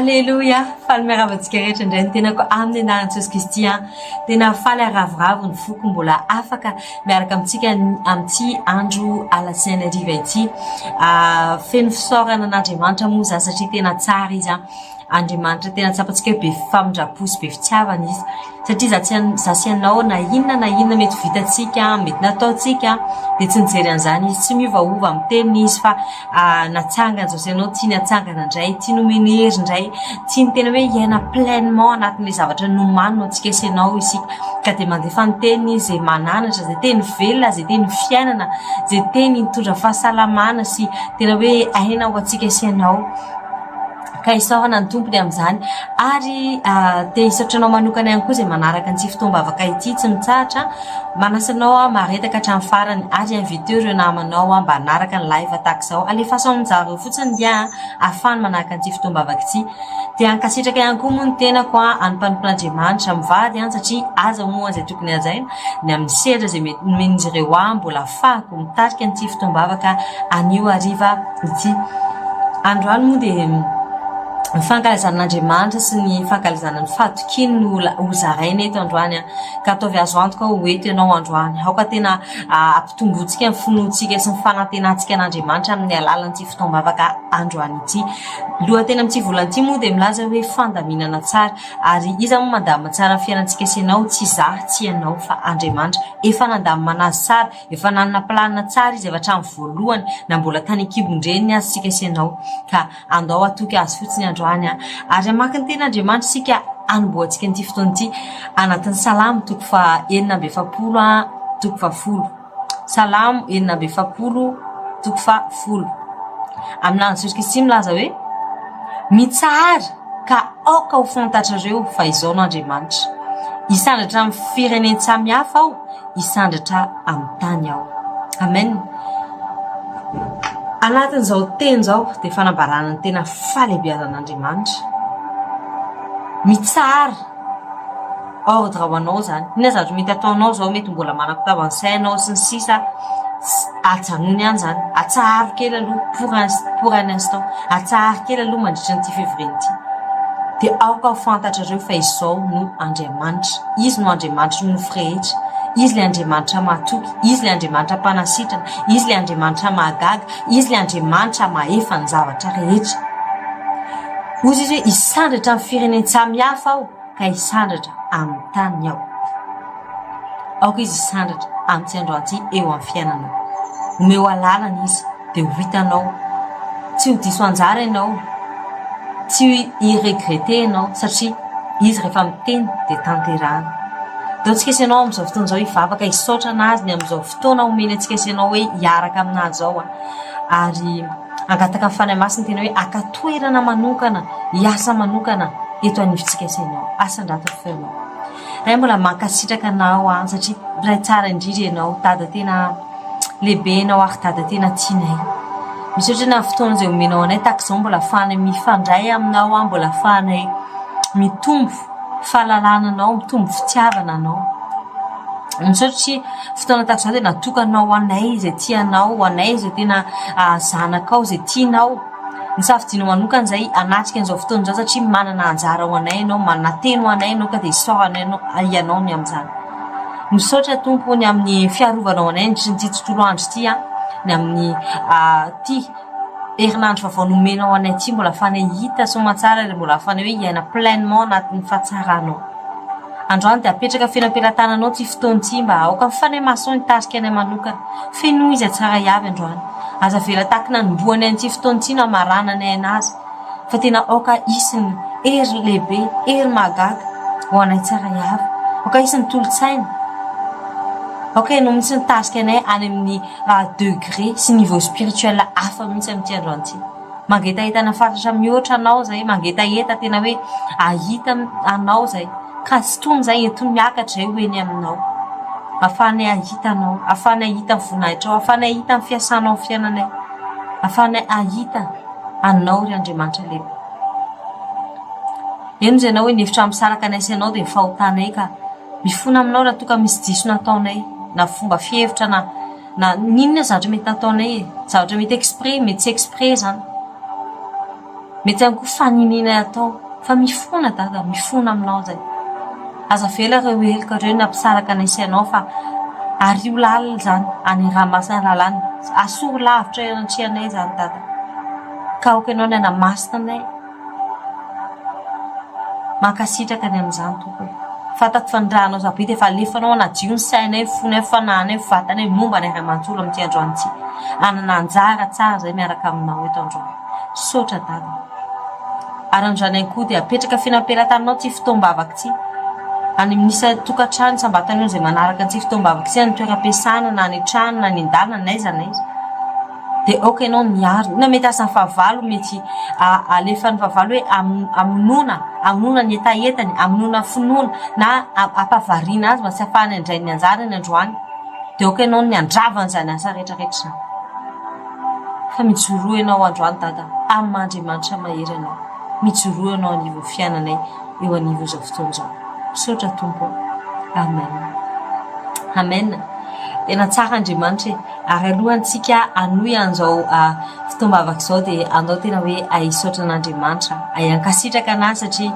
Alléluia, faly miaravatsika rehetra indray ny tenako amin'ny anaran'i Jesosy Kristy tena faly aravoravo ny foko mbola afaka miaraka amintsika amin'ity andro alatsinainy hariva ity feno fisaorana an'Andriamanitra moa za satria tena tsara izy Andriamanitra tena tsapantsika be famindrapo sy be fitiavana izy satria za tsy anao na inona mety vitatsika mety nataotsika dia tsy nijery an'izany izy tsy miovaova amin'ny teniny izy fa natsangana zao sy anao tia ny atsangana indray tia nomeny hery indray tia ny tena hoe iaina pleinement anatin'ilay zavatra nomanina antsika sy anao isika ka dia mandefa ny teniny izy izay mananatra izay teny velona izay teny fiainana izay teny mitondra fahasalamana sy tena hoe aina ho antsika sy anao ka isaorana ny tompony amin'izany ary dia isaotranao manokana ihany koa izay manaraka an'ity fotoam-bavaka ity tsy mitsahatra manasanao maretaka hatramin'ny farany ary invité ireo namanao mba hanaraka ny live tahaka izao alefaso amin'izareo fotsiny dia ahafahany manaraka an'ity fotoam-bavaka ity dia ankasitraka ihany koa moa ny tenako anompanimpon'Andriamanitra mivady satria aza moa izay tokony hajaina ny amin'ny sedra izay mety nomen'izy ireo mbola ahafahako mitarika an'ity fotoam-bavaka anio hariva ity androany moa dia ny fankalazan'Andriamanitra sy ny fankalazana ny fahatokiany no hozaraina eto androany ka ataovy azo antoka ho eto ianao androany aoka tena ampitombotsika ny finoantsika sy ny fanantenantsika an'Andriamanitra amin'ny alalan'ity fotoam-bavaka androany ity lohatena amin'ity volana moa dia milaza hoe fandaminana tsara ary iza moa mandamina tsara ny fiainantsika sy ianao tsy za tsy ianao fa Andriamanitra efa nandamina azy tsara efa nanana planina tsara izy efa hatramin'ny voalohany na mbola tany an-kibon-dreniny azy sika sy ianao ka andao atoky azy fotsiny androany ary amaky ny tena Andriamanitra sika anomboantsika n'ity fotoana ity anatin'ny salamo toko fa 9 toko fa 10 salamo 9 toko fa 10 amin'any Jesosy Kristy milaza hoe mitsahara ka aoka ho fantatrareo fa izao no Andriamanitra isandratra amin'ny fireneny samihafa aho isandratra amin'ny tany aho amen anatin'izao teny zao dia fanambarana ny tena falebiazan'Andriamanitra mitsara ordre ho anao zany ina zavatra mety ataonao zao mety mbola manakotava ny sainao sy ny sisa atsanony ihany zany atsaharo kely aloha pour un instant atsaharo kely aloha mandritra n'ity février ity dia aoka ho fantatrareo fa izao no Andriamanitra izy no Andriamanitra no rehetra izy le Andriamanitra mahatoky izy le Andriamanitra mpanasitrana izy le Andriamanitra mahagaga izy le Andriamanitra mahefa ny zavatra rehetra ozy izy hoe isandratra amin'ny fireneny samihafa aho ka isandratra amin'ny tany aho aoka izy isandratra amin'ity androan'ity eo amin'ny fiainanao omeo alalana izy dia ho hitanao tsy ho diso anjara ianao tsy iregrete ianao satria izy rehefa miteny dia tanterahana dia antsika sy ianao amin'izao fotoana izao hivavaka hisaotra anazy ny amin'izao fotoana omeny antsika sy ianao hoe hiaraka aminazy zao ary angataka amin'ny fanahy masina tena hoe akatoerana manokana hiasa manokana eto anivontsika sy ianao asandrata feonao raha mbola mankasitraka anao satria ray tsara indrindra ianao tada tena lehibe ianao ary tada tena tianay misy ohatra na fotoana izay omenao anay tahaka izao mbola ahafahanay mifandray aminao mbola ahafahanay mitombo fahalalana anao mitombo fitiavana anao misy ohatra fotoana tahaka izao dia natokanao anay izay tianao ho anay izay tena zanakao izay tianao ny safidianao manokana izay anatrika an'izao fotoana izao satria manana anjara ho anay ianao manana teny ho anay ianao ka dia isaorana ianao ny amin'izany misaotra tompony amin'ny fiarovanao anay nyty tontolo andro ity ny amin'ny ty herinandro vavao nomenao anay ty mbola ahafanay hita somatsara ary mbola ahafanay hoe iaina pleinement anatin'ny fahatsaranao androany dia apetraka fenampelantananao ty fotoana ty mba aoka mifanay mason hitarika anay manokana feno izy tsara iavy androany aza vela tahaka nanomboany an'ity fotoana ty no amarana anay anazy fa tena aoka isiny hery lehibe hery magaga ho anay tsara iavy aoka isiny tolotsaina aoka ianao mihitsy nitarika anay any amin'ny degré sy niveau spirituel hafa mihitsy amin'ity androany ty mangetahitana faratra mihoatra anao zay mangetaheta tena hoe ahita anao zay ka sy tomy zay entony miakatra zay hoeny aminao ahafahanay ahita anao ahafahanay ahita ny voninahitra ao ahafahanay ahita ny fiasanao ny fiainanay ahafahanay ahita anao ry Andriamanitra lehibe eno zay anao hoe nefitra misaraka anay sy anao dia mifahotanay ka mifona aminao raha toka misy diso nataonay na fomba fihevitra na ninona zavatra mety nataonay zavatra mety exprès mety tsy exprès zany mety ihany koa faninina atao fa mifona dada mifona aminao zay aza vela reo helika reo nampisaraka anaisanao fa ario lalina zany any rahamasina lalany asoro lavitra anatrehanay zany dada ka ok anao ny anamasina anay mankasitraka ny am'izany toko fatako fandrahanao zabe de efa alefanao anadio ny sainay fonay fananay vatanay momba ny ray aman-tsolo am'ty androany ty anananjara tsara zay miaraka aminao eto androany sotra dada ary androany koa de apetraka finampelantaninao ty fitombavaky ty any minisa tokatrano sambatany io zay manaraka antsy fitombavaky ty any toeram-piasana na ny trano na ny andalana naiza naiza de ok anao niary na mety asa ny fahavalo mety alefa ny fahavalo hoe amonona ny etaetany amonona finoana na ampavarina azy mba tsy afahany andray ny anjara ny androany de ok anao ny andravany zany asa rehetrarehetra zany fa mijoroa ianao androany dada amin'ny Andriamanitra mahery anao mijoroa ianao anivo fiainanay eo anivo zao fotoana zao sotra tompo amen amen tena tsara Andriamanitra ary alohantsika anoy an'izao fitombavaka zao de andao tena hoe aisotra an'Andriamanitra ankasitraka anazy satria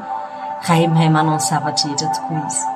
raha mahay manao ny zavatra rehetra tokoa izy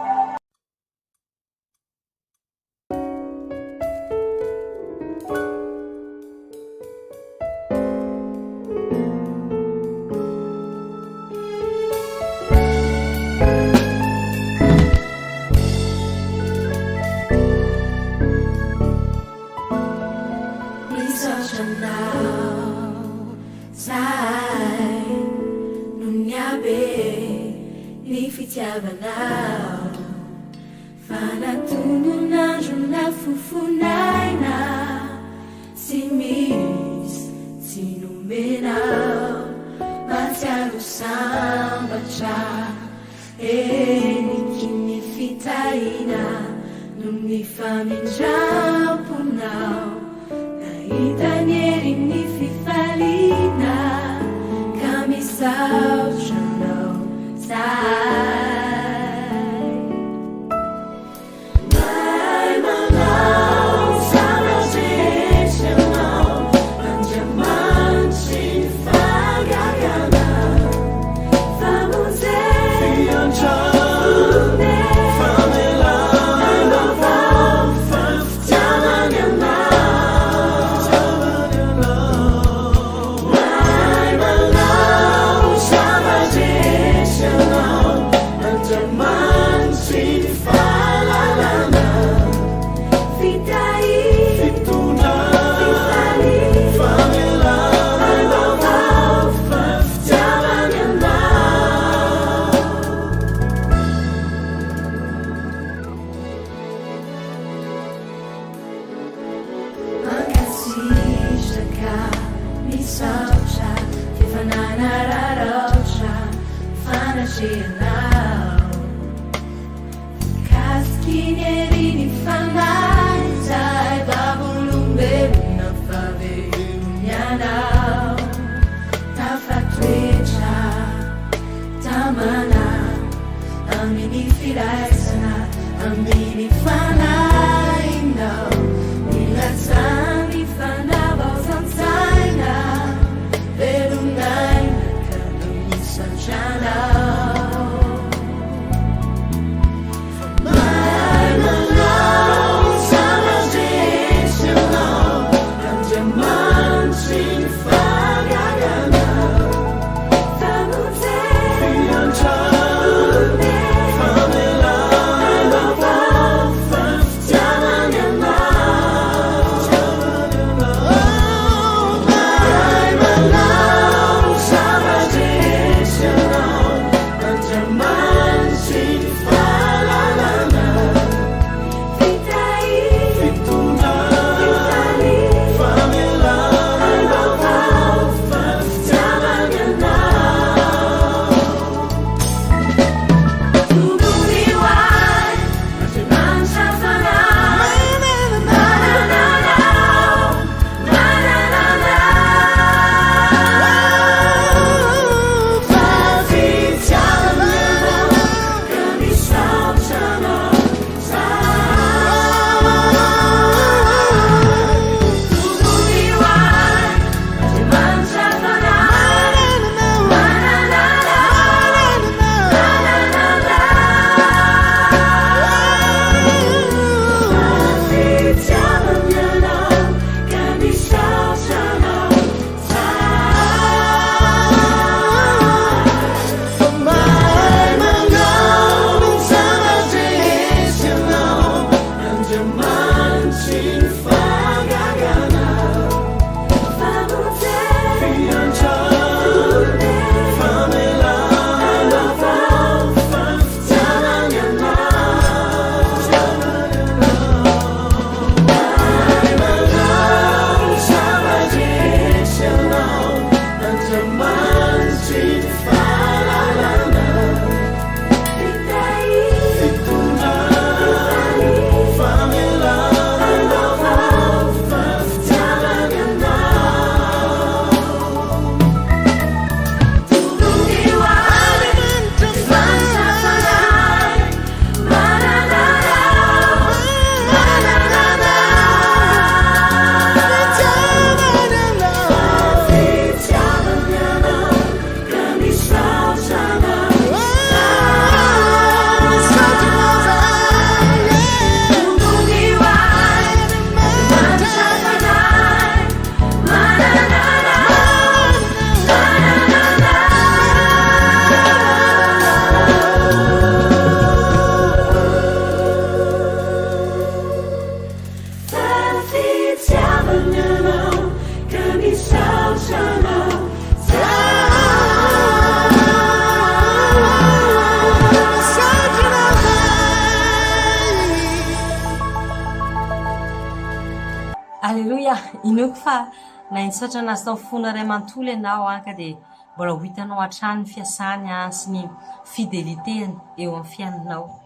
inoko fa na insotra anazy tao fona ray manontolo ianao ka dia mbola ho hitanao hatrany ny fiasany sy ny fideliteny eo amin'ny fiainanao.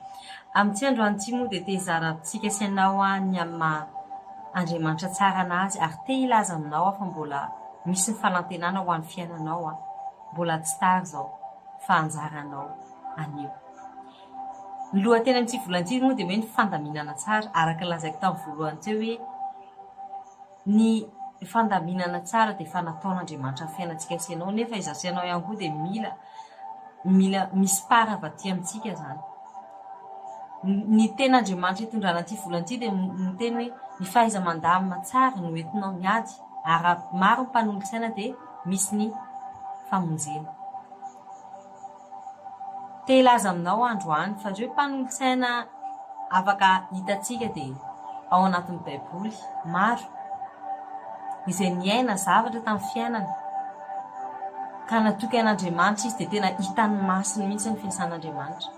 Amin'ity androany ity moa dia te hizarantsika sy ianao ny amin'ny Andriamanitra tsara anazy ary te hilaza aminao fa mbola misy ny fanantenana ho an'ny fiainanao mbola tsy tara izao fa anjaranao anio. Ny lohateny amin'ity volan'ity moa dia hoe ny fandaminana tsara araka lazaiko tamin'ny voalohany teo hoe ny fandaminana tsara dia fanataon'Andriamanitra ny fiainantsika sy ianao nefa izaho sy ianao ihany koa dia mila misy para avy aty amintsika zany. Ny ten'Andriamanitra hitondrana ity volan'ity dia miteny hoe ny fahaiza-mandamina tsara no entinao miady ary maro ny mpanolon-tsaina dia misy ny famonjena. Te hilaza aminao androany fa ireo mpanolon-tsaina afaka hitantsika dia ao anatin'ny Baiboly maro izay niaina zavatra tamin'ny fiainana ka natoky an'Andriamanitra izy dia tena hitany masiny mihitsy ny fiasan'Andriamanitra.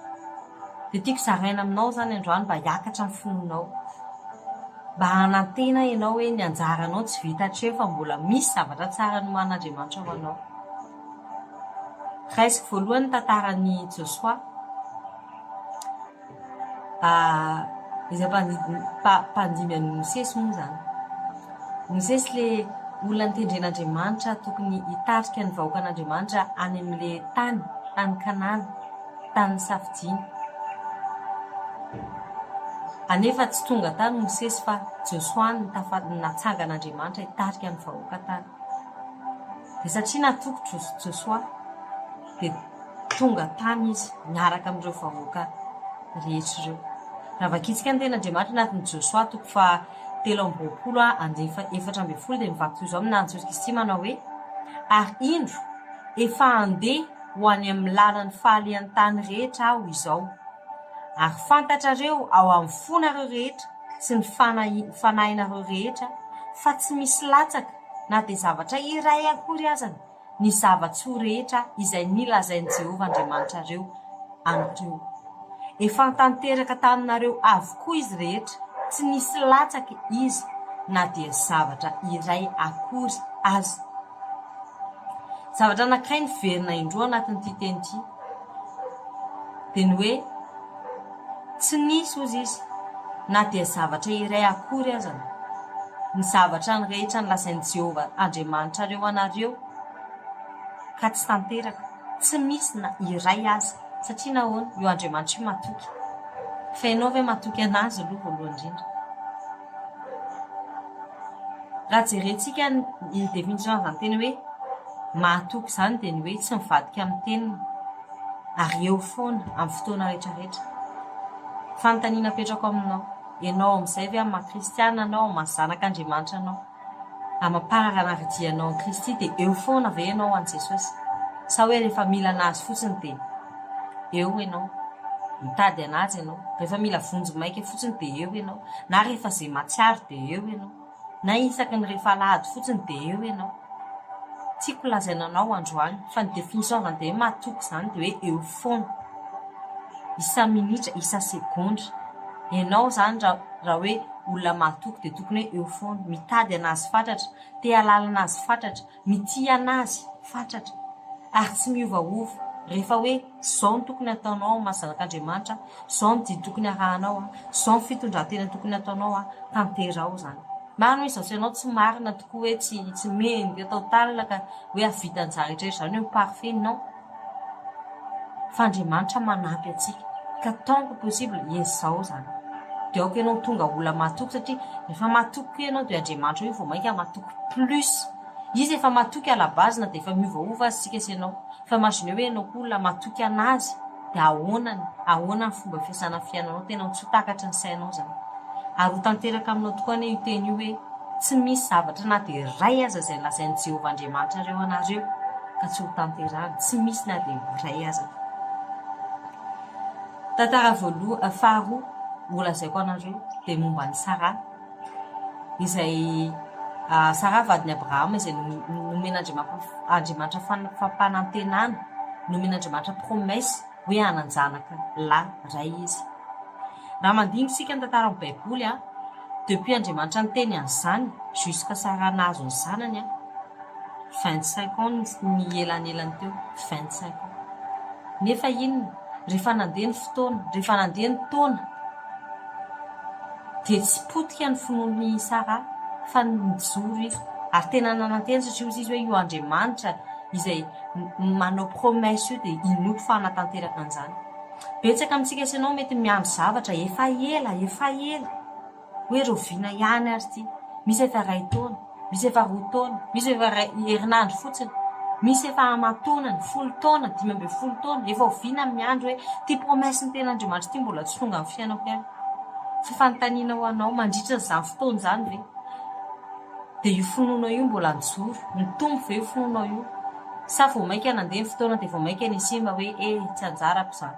Dia tiako zaraina aminao zany androany mba hiakatra amin'ny fononao, mba hanantena ianao hoe ny anjaranao tsy vita hatreo fa mbola misy zavatra tsara noman'Andriamanitra ho anao. Raisiko voalohany tantaran'ny Josua izay mpandimy an'i Mosesy moa zany. Mosesy le olona nitendren'Andriamanitra tokony hitarika ny vahoakan'Andriamanitra any amin'ile tany Kanana, tany safidiany. Anefa tsy tonga tany Mosesy fa Josua ny natsangan'Andriamanitra hitarika ny vahoaka tany. Dia satria natoky Josua dia tonga tany izy miaraka amin'ireo vahoaka rehetra ireo. Raha vakitsika ny ten'Andriamanitra anatin'ny Josua toko fa 3:14 dia mivaky toy izao amin'any Jesosy Kristy manao hoe ary indro efa andeha ho any amin'ny lalany fahalian'ny tany rehetra aho izao ary fantatrareo ao amin'ny fonareo rehetra sy ny fanahinareo rehetra fa tsy misy latsaka na dia zavatra iray akory azany ny zavatsoa rehetra izay nilazain'i Jehovah Andriamanitrareo anareo. Efa tanteraka taminareo avokoa izy rehetra, tsy nisy latsaka izy na dia zavatra iray akory azy. Zavatra anankiray ny verina indroa anatin'ity teny ity dia ny hoe tsy nisy ozy izy na dia zavatra iray akory azany ny zavatra ny rehetra nilazain'i Jehovah Andriamanitrareo anareo ka tsy tanteraka, tsy misy na iray azy satria nahoana io Andriamanitra io matoky fa ianao ve matoky anazy aloha voalohany indrindra. Raha jerentsika ny definition zany teny hoe mahatoky zany dia ny hoe tsy mivadika amin'ny teniny ary eo foana amin'ny fotoana rehetrarehetra. Fanontaniana petrako aminao, ianao amin'izay ve amin'ny kristiana anao, amin'ny zanak'Andriamanitra anao, amam-parana ridianao amin'ny Kristy dia eo foana ve ianao an' Jesosy sa hoe rehefa mila anazy fotsiny dia eo ianao mitady anazy ianao, rehefa mila vonjy maika fotsiny dia eo ianao, na rehefa izay matsiaro dia eo ianao, na isaky ny rehefa alahady fotsiny dia eo ianao. Tiako lazaina anao androany fa ny definition zany dia mahatoky zany dia hoe eo foana isa minitra, isa segondra. Ianao zany raha hoe olona mahatoky dia tokony hoe eo foana mitady anazy fatratra, te halala anazy fatratra, mity anazy fatratra ary tsy miovaova. Rehefa hoe zao ny tokony ataonao mahazanak'Andriamanitra, zao ny didy tokony arahanao, zao ny fitondran-tena tokony ataonao, tanterao zany. Marina izao sy ianao tsy marina tokoa hoe tsy mendry atao talina ka hoe avitan'ny zaretrarehetra zany hoe parfait non. Fa Andriamanitra manampy atsika ka tant que possible izao zany. Dia aoka ianao tonga olona mahatoky satria rehefa mahatoky ianao dia Andriamanitra io vao mainka mahatoky plus. Izy efa mahatoky à la base na dia efa miovaova azy sika sy ianao. Fa masony hoe ianao koa olona mahatoky anazy dia ahoana ny fomba fiasana fiainanao tena tsy ho takatra ny sainao zany. Ary ho tanteraka aminao tokoa anie io teny io hoe tsy misy zavatra na dia iray aza izay lazain'i Jehovah Andriamanitrareo anareo ka tsy ho tanterahana, tsy misy na dia iray aza. Tantara faharoa volazaiko anareo dia momba ny Sara izay Sara vadiny Abrahama izay nomen'Andriamanitra fampanantenana, nomen'Andriamanitra promesse hoe hananjanaka lahy ray izy. Raha mandiniky sika ny tantara amin'ny Baiboly depuis andriamanitra ny teny an'izany jusqu'à saranazo ny zanany 25 ans ny elanelany teo 25 ans nefa inona rehefa nandeha ny fotoana rehefa nandeha ny taona dia tsy potika ny finoany Sara fa nijoro izy ary tena nananteny satria izy hoe io andriamanitra izay manao promesse io dia inoko fa hanatanteraka an'izany. Betsaka amintsika sy ianao mety miandro zavatra efa ela hoe roviana ihany ary ity, misy efa ray taona, misy efa roa taona, misy efa herinandro fotsiny, misy efa amatonany 10 taona, 12 taona, efa oviana miandro hoe ty promesse ny tena andriamanitra ty mbola tsy tonga amin'ny fiainako ihany. Fa fanontaniana ho anao mandritra izany fotoana izany ve? Dia io finoana io mbola nijoro, ny tombo ve io finoana io? Sa vao maika nandeha ny fotoana dia vao maika ny simba hoe tsy anjarako izany.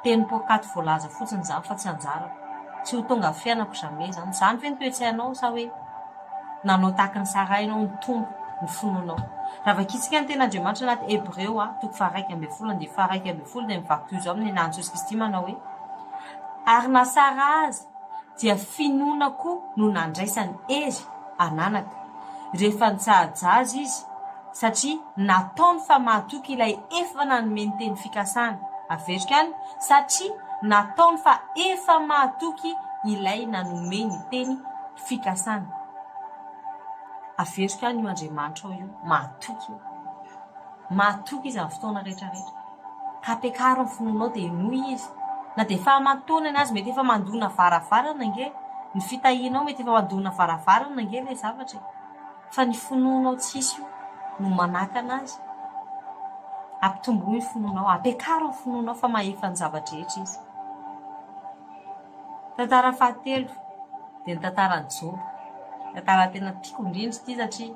Teny pokaty voalaza fotsiny izany fa tsy anjarako. Tsy ho tonga amin'ny fiainako jamais izany. Izany ve ny toe-tsainao sa hoe nanao tahaka ny Sara ianao ny tombo ny finoanao? Raha vakitsika ny tena andriamanitra anaty Hébreu 1:12 dia 1:12 dia mivaky izao amin'ny anan'i Jesosy Kristy manao hoe ary na Sara azy dia finoanako no nandraisany ery ananaka rehefa nitsahaja azy izy satria nataony fa mahatoky ilay efa nanomeny teny fikasana. Averika any satria nataony fa efa mahatoky ilay nanomeny teny fikasana. Averika any io andriamanitra io mahatoky izy amin'ny fotoana rehetrarehetra. Ka ampiakaro ny finoanao dia nohy izy na dia efa aman-taonany azy mety efa mandona varavarana nge ny fitahianao mety efa mandona varavarana nge ilay zavatra fa ny finoanao tsisy io no manakana azy. Ampitombo ny finoanao, ampiakaro ny finoanao fa mahefa ny zavatra rehetra izy. Tantara fahatelo dia ny tantaran'ny Job. Tantara tena tiako indrindra ity satria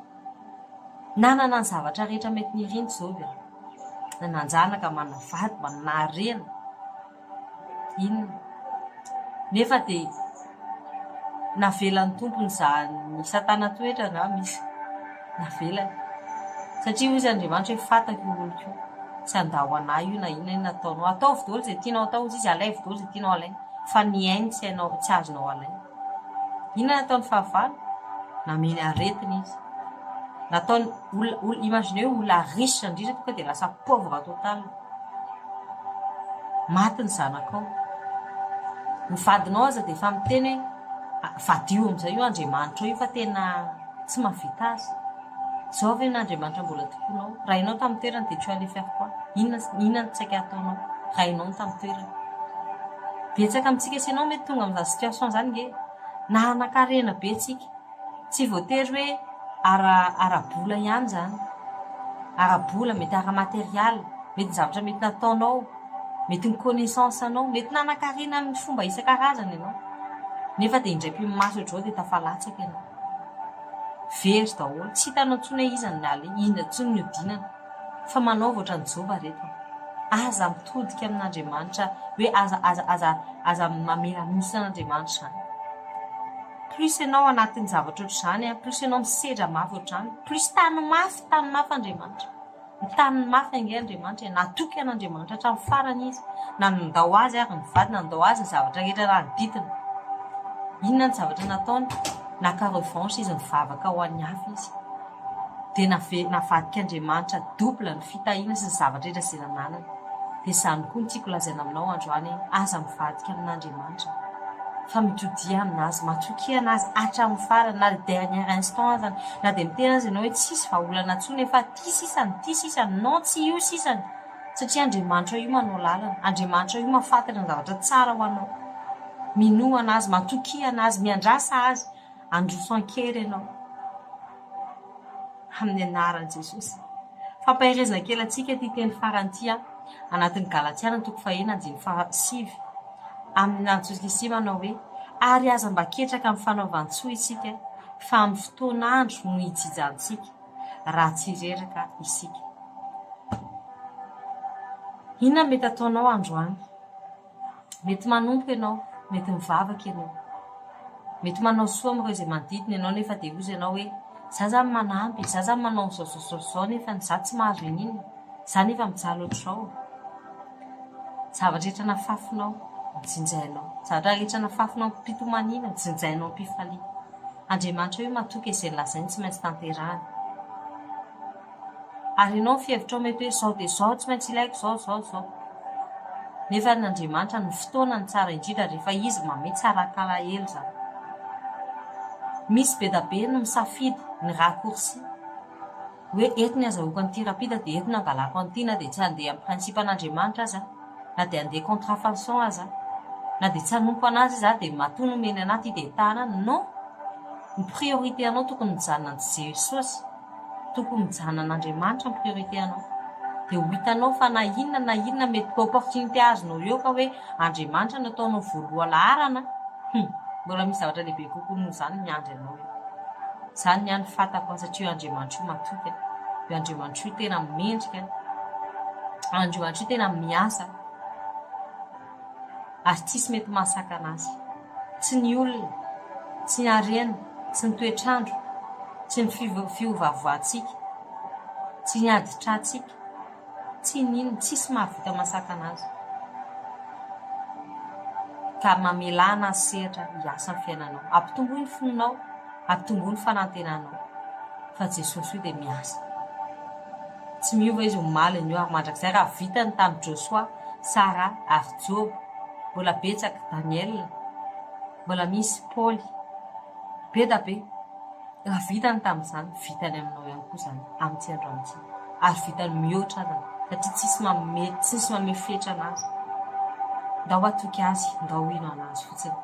nanana ny zavatra rehetra mety niriny Job. Nananjanaka, manavady, manarena. Inona? Nefa dia navelan'ny tompony ny satana toetra na misy navelany. Satria izy andriamanitra hoe fatako io olo io. Tsy andaho anahy io na inona nataonao. Atao vidolo izay tianao atao izy alay vidolo izay tianao alaina. Fa ny ainy tsy azonao alaina. Inona nataony fahavalo? Nameny aretina izy. Nataony imaginez hoe olona riche indrindra tonga dia lasa pauvre total. Maty ny zanakao. Ny vadinao aza dia efa miteny hoe vadio amin'izay io andriamanitra io fa tena tsy mahavita azy. Zao ve n'andriamanitra mbola tokonao? Raha ianao tamin'ny toerana dia tu allais faire quoi? Inona tsy saika ataonao? Raha ianao no tamin'ny toerana. Betsaka amintsika sy ianao mety tonga amin'izany situation izany nge nanan-karena be tsika. Tsy voatery hoe ara-bola ihany izany. Ara-bola mety ara-material, mety ny zavatra mety nataonao, mety ny connaissance anao, mety nanan-karena amin'ny fomba isan-karazany ianao. Nefa dia indray maso ohatr'izao dia tafalatsaka ianao. Very daholo, tsy hitanao intsony hoe izany naly, inona intsony ny odinana. Fa manao voatra ny Job reto. Aza mitodika amin'Andriamanitra hoe aza mamela-misy an'Andriamanitra izany. Plus ianao anatin'ny zavatra ohatr'izany, plus ianao misedra mafy ohatr'izany, plus tany mafy Andriamanitra. Ny tany mafy ange Andriamanitra, natoky an'Andriamanitra hatramin'ny farany izy. Na nandao azy ary ny vady, nandao azy ny zavatra rehetra nanodidina. Inona ny zavatra nataony? Naka revanche izy mivavaka ho an'ny hafa izy. Dia navadika Andriamanitra double ny fitahiana sy ny zavatra rehetra izay nananana. Dia izany koa ny tiako lazaina aminao androany aza mivadika amin'Andriamanitra. Fa mitodia aminazy, matoky anazy hatramin'ny farany na dernier instant azany. Na dia mitena azy ianao hoe tsisy vahaolana intsony efa ty sisany, non tsy io sisany. Satria Andriamanitra io manao lalana, Andriamanitra io mahafantatra ny zavatra tsara ho anao. Minoa anazy, matoky anazy, miandrasa azy, androso ankery ianao. Amin'ny anaran'i Jesosy. Fampahirezana kely antsika ty teny faranty anatin'ny Galatiana 4:5. Amin'an'i Jesosy Kristy manao hoe ary aza mba ketraka amin'ny fanaovan-tsoa isika fa amin'ny fotoan'andro no hijijantsika raha tsy reraka isika. Inona mety ataonao androany? Mety manompo ianao, mety mivavaka ianao, mety manao soa amin'ireo izay manodidina ianao nefa dia ozy ianao hoe za zany manampy, za zany manao zao nefa za tsy mahazo inona, za nefa mijaly ohatr'izao. Zavatra rehetra nafafinao, jinjainao zatra rehetra nafafinao mpitomanina jinjainao mpifalia Andriamanitra hoe matoky izay lazainy tsy maintsy tanterahany ary ianao fihevitrao mety hoe zao dia zao tsy maintsy ilaiko zao nefa n'Andriamanitra ny fotoana ny tsara indrindra rehefa izy mame tsarakala elo zany misy be da be no misafidy ny raccourci hoe eto ny azahoako an'ity rapida dia eto nangalako an'ity na dia tsy handeha amin'ny principen'Andriamanitra aza na dia handeha contrafaçon aza na dia tsy hanompo anazy izy dia matoa nomeny anaty dia tanany non ny priorité anao tokony mijanona ny Jesosy tokony mijanona n'Andriamanitra ny priorité anao dia ho hitanao fa na inona mety opportunité azonao eo ka hoe Andriamanitra nataonao voaloha laharana mbola misy zavatra lehibe kokoa noho izany miandry anao eo izany ihany fantako satria io Andriamanitra io matoky io Andriamanitra io tena mendrika Andriamanitra io tena miasa ary tsisy mety mahasaka anazy tsy ny olona tsy ny harena tsy ny toetrandro tsy ny fiovavoantsika tsy ny aditrantsika tsy n'inona tsisy mahavita mahasaka anazy ka mamelana azy sehatra hiasa ny fiainanao ampitomboy ny fononao ampitomboy ny fanantenanao fa Jesosy io dia miasa tsy miova izy omaly ny eo ary mandrakizay raha vitany tamin'ny Josua Sara ary Job mbola betsaka Daniel mbola misy Paul be da be raha vitany tamin'izany vitany aminao ihany koa zany amin'ity andro amin'ity ary vitany mihoatra azany satria tsisy mamefetra anazy ndao atoky azy ndao ino anazy fotsiny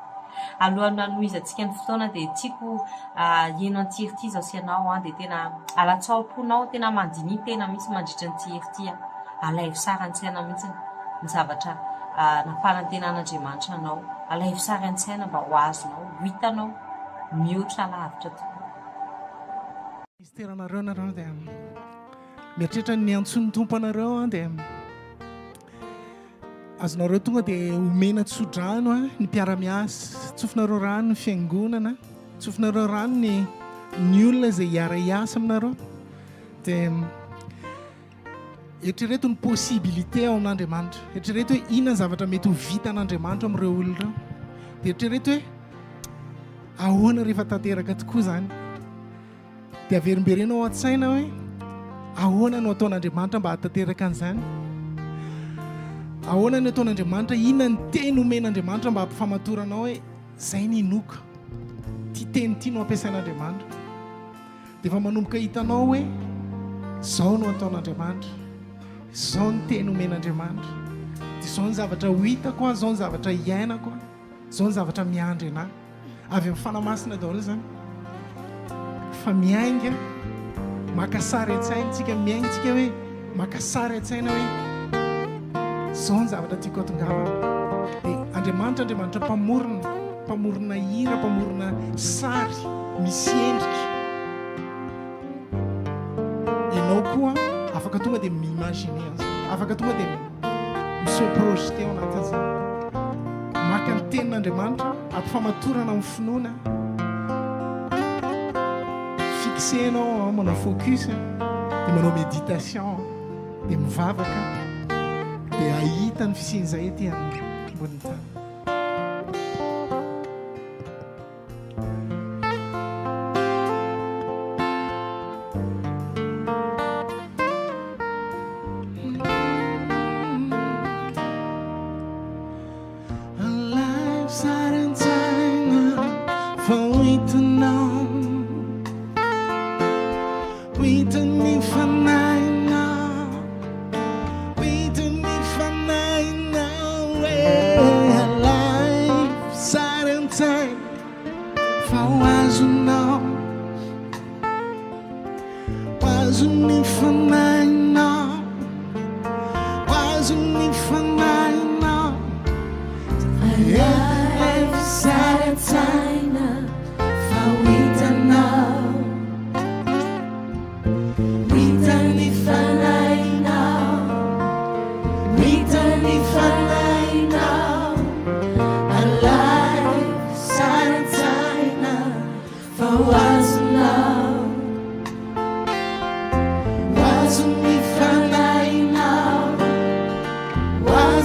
alohan'ny nanohizantsika ny fotoana dia tiako eno an'ity herity zao sy ianao dia tena alatsaoponao tena mandini tena misy mandritra n'ity herity alaivo sara an-tsaina mihitsy ny zavatra nafarantenan'Andriamanitra anao alaivo sara an-tsaina mba ho azonao ho hitanao mihoatra lavitra tokoa izy teranareo nareo dia mieritreritra ny antsony tompo anareo dia azonareo tonga dia omena tsodrano ny mpiara-miasa tsofinareo rano ny fiangonana tsofinareo rano ny olona izay hiara-iasa aminareo dia eritrereto ny possibilité ao amin'Andriamanitra eritrereto hoe inona zavatra mety ho vita an'Andriamanitra amin'ireo olona ireo dia eritrereto hoe ahoana rehefa tanteraka tokoa zany dia averimberenao an-tsaina hoe ahoana no ataon'Andriamanitra mba hatanteraka an'izany ahoana no ataon'Andriamanitra inona ny teny omen'Andriamanitra mba hampifamatoranao hoe zay ny inoka ty teny ty no ampiasain'Andriamanitra dia efa manomboka hitanao hoe zao no ataon'Andriamanitra zao ny teny omen'Andriamanitra dia zao ny zavatra ho hitako zao ny zavatra hiainako zao ny zavatra miandry anahy avy amin'ny fanamasina daholo zany fa miainga makasary an-tsaina tsika miaingatsika hoe makasary an-tsaina hoe zao ny zavatra tiako atongavana dia Andriamanitra mpamorona hira mpamorona sary misy endrika ianao koa afaka tonga dia mi-imagine azy afaka tonga dia mise projeté ao anatin'izany maka ny tenin'Andriamanitra ampifamatorana amin'ny finoana fixenao manao focus dia manao méditation dia mivavaka dia ahita ny fisian'izay ety amboniny tany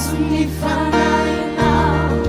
As me find now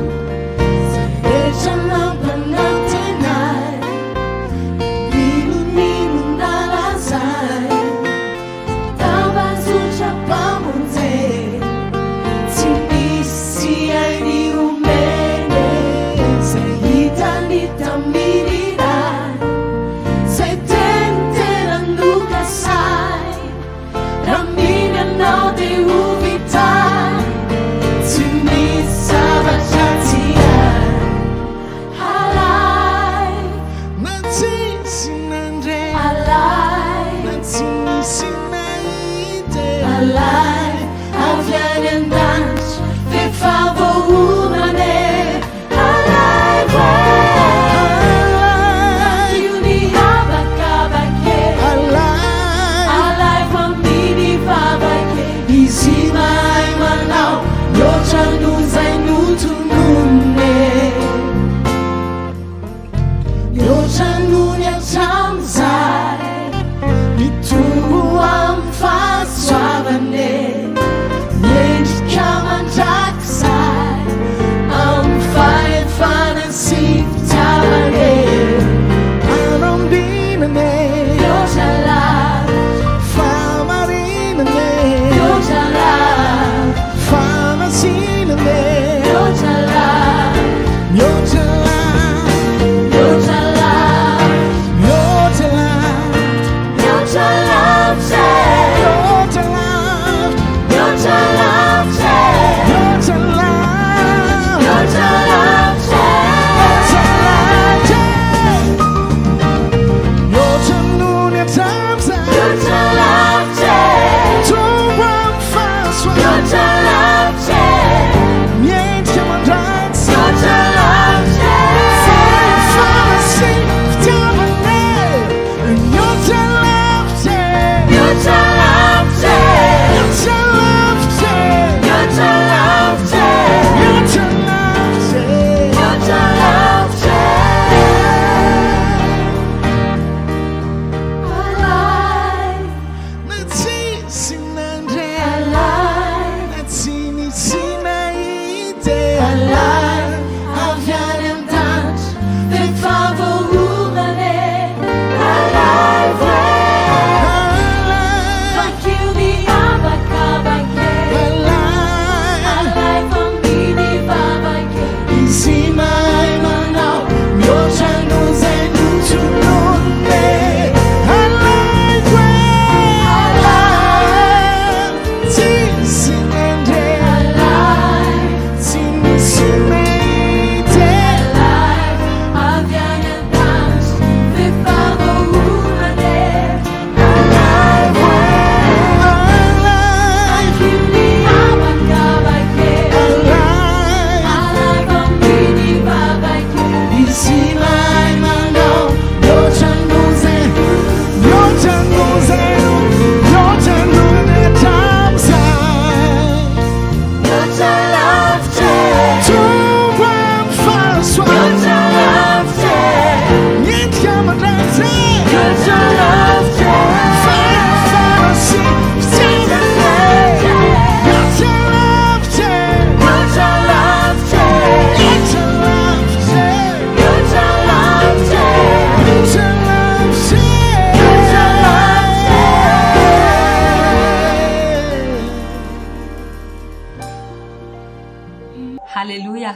Halleluja.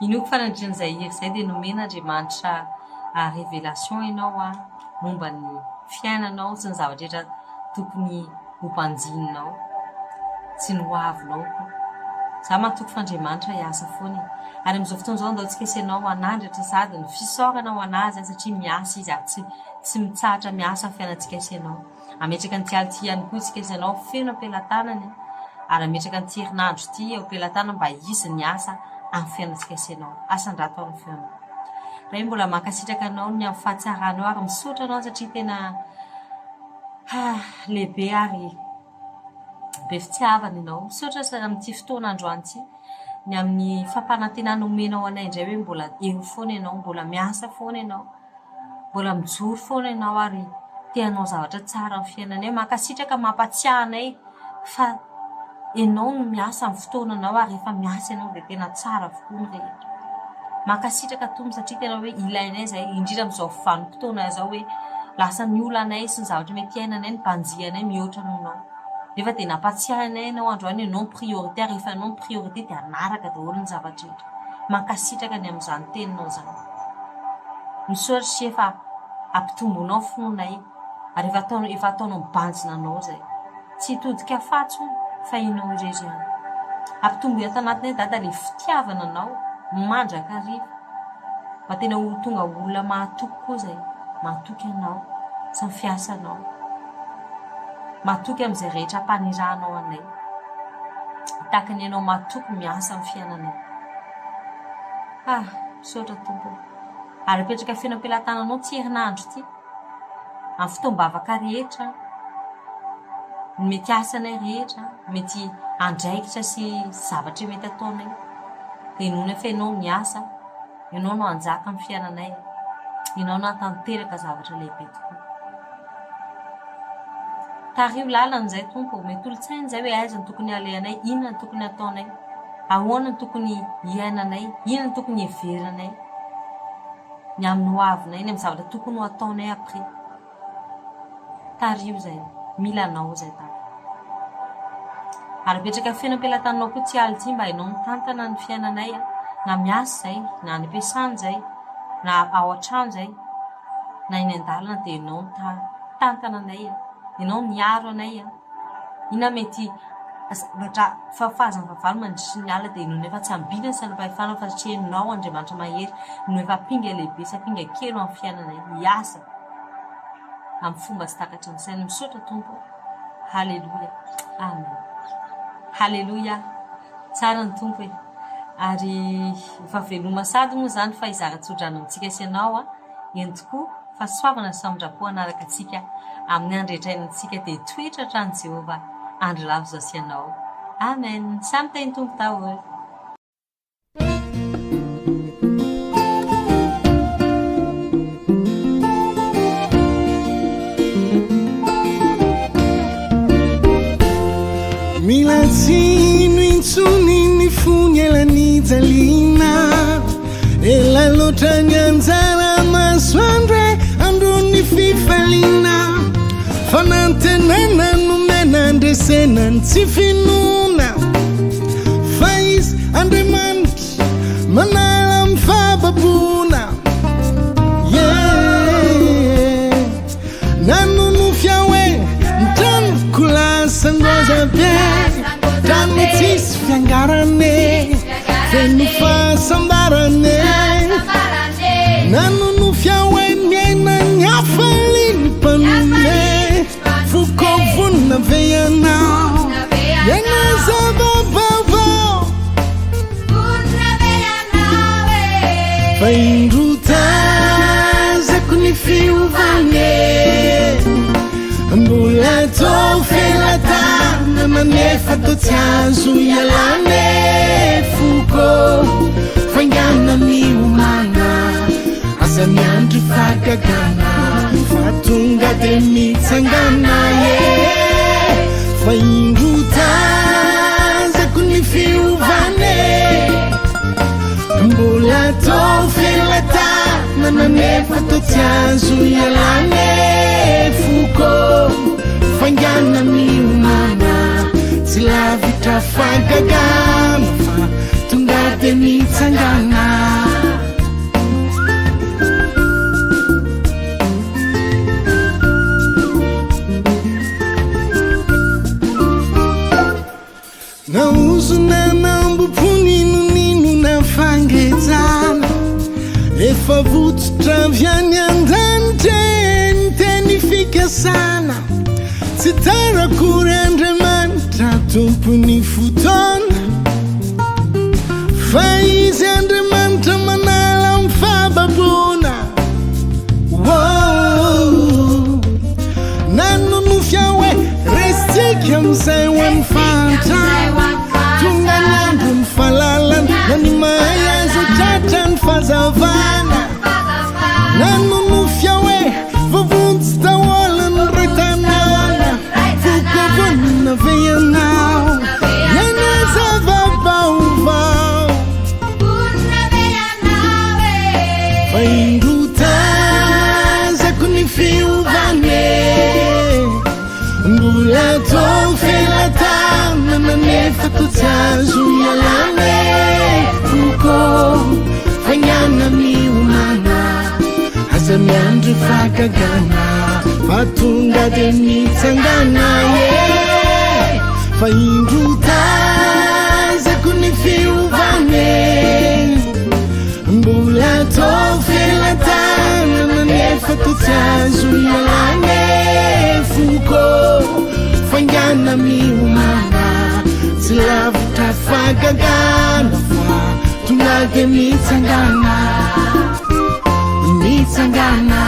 Inoko fanandrin'izay hira izay dia nomen'Andriamanitra révélation ianao momba ny fiainanao sy ny zavatra rehetra tokony hompanjininao sy ny hoavinao koa. Za matoko f'Andriamanitra hiasa foana ary amin'izao fotoana izao andao tsika ianao anandratra sady ny fisaorana ho anazy satria miasa izy ary tsy mitsahatra miasa ny fiainantsika ianao. Ametraka ny tialy ihany koa tsika ianao feno am-pelantanany ary ametraka ny herinandro ity ao am-pelantanana mba izy ny asa amin'ny fiainantsika ianao. Asan-drato amin'ny fiainana. Raha mbola mankasitraka anao ny amin'ny fahatsarana ary misaotra anao satria tena lehibe ary be fitiavana ianao. Misaotra amin'ity fotoana androany ity ny amin'ny fampanantenana omenao anay indray hoe mbola eo foana ianao, mbola miasa foana ianao, mbola mijoro foana ianao ary tianao zavatra tsara amin'ny fiainanay. Mankasitraka mampatsiahanay fa ianao no miasa amin'ny fotoananao ary efa miasa ianao dia tena tsara avokoa ny rehetra. Mankasitraka tompoko satria tena hoe ilainay izay indrindra amin'izao vanim-potoana izao hoe lasa ny olanay sy ny zavatra mety iainanay ny mpanjianay mihoatra nohonao. Nefa dia nampatsiahanay ianao androany ianao ny priorité ary efa ianao ny priorité dia anaraka daholo ny zavatra rehetra. Mankasitraka ny amin'izany teninao izany. Misaotra sy efa ampitombonao fonay ary efa ataonao mibanjina anao izay. Tsy hitodika afatsy fa inao irery ihany. Ampitombo eto anatinay dada ilay fitiavana anao, mandraka hariva. Mba tena ho tonga olona mahatoky koa izay, mahatoky anao sy ny fiasanao. Mahatoky amin'izay rehetra ampanirahanao anay. Tahaka ny ianao mahatoky miasa amin'ny fiainanay. Misaotra tompoko. Ary apetraka feno am-pelantananao ty herinandro ty. Amin'ny fotoam-bavaka rehetra. Mety asanay rehetra, mety andraikitra sy zavatra mety ataonay. Dia inona fa ianao miasa, ianao no anjaka amin'ny fiainanay, ianao no hatanteraka zavatra lehibe tokoa. Tario lalana izay tompoko, mety olo-tsaina izay hoe aiza ny tokony alehanay, inona ny tokony ataonay, ahoana ny tokony iainanay, inona ny tokony heverinay, ny amin'ny hoavinay, ny amin'ny zavatra tokony ho ataonay après. Tario izay. Milanao izay tara. Ary apetraka feno am-pelantananao koa tsy aly ity mba ianao mitantana ny fiainanay na miasa izay, na any am-piasana izay, na ao an-trano izay, na eny an-dalana dia ianao mitantana anay, ianao miaro anay. Ina mety vatra fafazana vavalo mandritry ny ala dia noho efa tsy ambina ny sanam-pahefana fa satria ianao Andriamanitra mahery no efa pinga lehibe sy pinga kely amin'ny fiainana hiasa amin'ny fomba sy takatra ny saina misaotra tompo. Halleluia, amen. Halleluia, tsara ny tompo e. Ary efa veloma sady moa zany fa izara-tsodrano amintsika sy ianao eny tokoa fa soavana sy famindrapo anaraka antsika amin'ny andretrainantsika dia toetra hatrany Jehova andro lavo zao sy ianao. Amen. Samy teny tompo daholo. Mila tsino intsony ny fony elany jalina ela loatra ny anjara masoandro androny fifaliana fanantenana nomena andresena ny tsy finona fa izy Andriamanitra manala amin'ny fababona nanonofia hoe nitranoko lasandoazabe trano tsisy fiangarane feno fahasambarane nanonofia hoe miaina ny hafaliny mpanome fokovonina ve ianao iana zava-baovao fa indrotazako ny fiovane mbola tao felatana manefa tao tsy azo ialane foko faingana miomana asa miandry fagagana fa tonga de mitsangana fa indrotazako ny fiovane mbola tao felatana manefa tao tsy azo ialane foko faingana miomana tsy lavitra fagagana fa tonga de mitsangana naozona namboponinonino na fangejana efa vototra viany andanitra ny teny fikasana tsy tarakory Andriamanitra tompony fotoana fa izy Andriamanitra manala amin'ny fababona nanonofia hoe resitsika amizay ho an'ny fanta tonga ny andro ny fahalalana na ny mahay azo tratra ny fahazavana nanonofia hoe vavontsy daholany retanana fokovonina ve ianao iana zava-baovao fa indrotazako ny fiovane mbola tao felatana manefa tao tsy azo ialane foko faingana miomana asa miandry fagagana fa tonga de mitsangana fa indrotazako ny fiovane mbola tao felatana manefa tao tsy azo ialane foko faingana miomana tsy lavitra fagagana fa tonga de mitsangana mitsangana